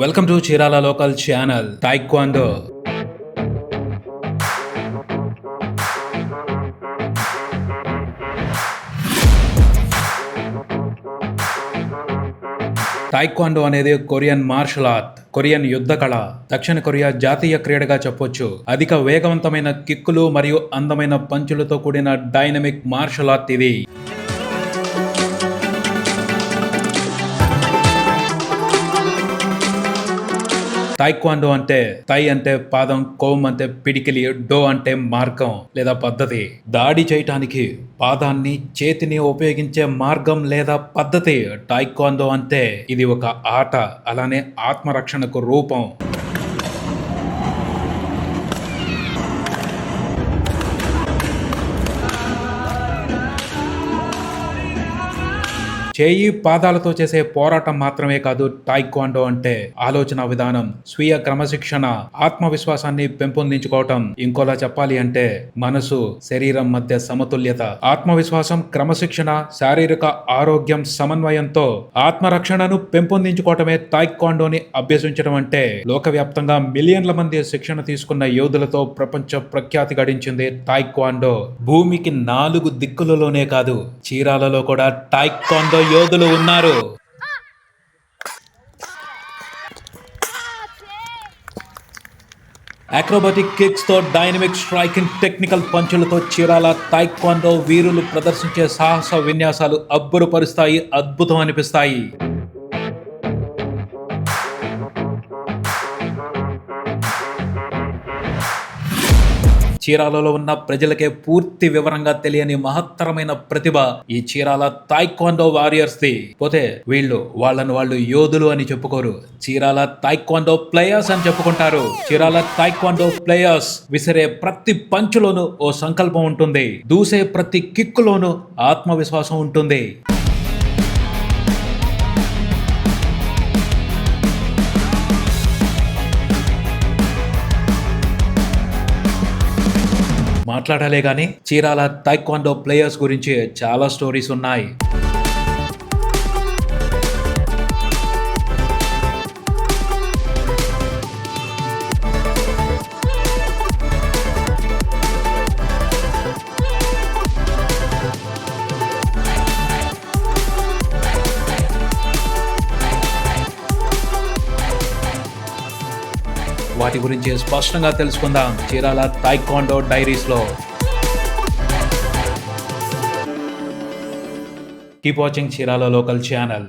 Welcome to Chirala local channel taekwondo. Taekwondo అనేది Korean martial art, Korean యుద్ధ కళ, దక్షిణ కొరియా జాతీయ క్రీడగా చెప్పొచ్చు. అధిక వేగవంతమైన కిక్కులు మరియు అందమైన పంచులతో కూడిన డైనమిక్ మార్షల్ ఆర్ట్ ఇది. టైక్వాండో అంటే టై అంటే పాదం, కోమ్ అంటే పిడికిలి, డో అంటే మార్గం లేదా పద్ధతి. దాడి చేయటానికి పాదాన్ని, చేతిని ఉపయోగించే మార్గం లేదా పద్ధతి. టైక్వాండో అంటే ఇది ఒక ఆట, అలానే ఆత్మరక్షణకు రూపం. చేయి పాదాలతో చేసే పోరాటం మాత్రమే కాదు టైక్వాండో అంటే. ఆలోచన విధానం, స్వీయ క్రమశిక్షణ, ఆత్మవిశ్వాసాన్ని పెంపొందించుకోవటం. ఇంకోలా చెప్పాలి అంటే మనసు, శరీరం మధ్య సమతుల్యత. ఆత్మవిశ్వాసం, క్రమశిక్షణ, శారీరక ఆరోగ్యం సమన్వయంతో ఆత్మరక్షణను పెంపొందించుకోవటమే టైక్వాండోని అభ్యసించడం అంటే. లోకవ్యాప్తంగా మిలియన్ల మంది శిక్షణ తీసుకున్న యోధులతో ప్రపంచ ప్రఖ్యాతి గడించింది టైక్వాండో. భూమికి 4 దిక్కులలోనే కాదు, చీరాలలో కూడా టైక్వాండో యోధులు ఉన్నారు. అక్రోబాటిక్ కిక్స్ తో, డైనమిక్ స్ట్రైకింగ్, టెక్నికల్ పంచులతో చీరాల టైక్వాండో వీరులు ప్రదర్శించే సాహస విన్యాసాలు అబ్బురపరుస్తాయి, అద్భుతం అనిపిస్తాయి. చీరాలలో ఉన్న ప్రజలకే పూర్తి వివరంగా తెలియని మహత్తరమైన ప్రతిభ ఈ చీరాల టైక్వాండో వారియర్స్ ది. పోతే వీళ్ళు వాళ్ళను వాళ్ళు యోధులు అని చెప్పుకోరు, చీరాల టైక్వాండో ప్లేయర్స్ అని చెప్పుకుంటారు. చీరాల టైక్వాండో ప్లేయర్స్ విసిరే ప్రతి పంచులోనూ ఓ సంకల్పం ఉంటుంది, దూసే ప్రతి కిక్కులోనూ ఆత్మవిశ్వాసం ఉంటుంది. మాట్లాడాలే గానీ చీరాల టైక్వాండో ప్లేయర్స్ గురించి చాలా స్టోరీస్ ఉన్నాయి. వాటి గురించి స్పష్టంగా తెలుసుకుందాం చీరాల టైక్వాండో డైరీస్ లో. Keep watching Chirala local channel.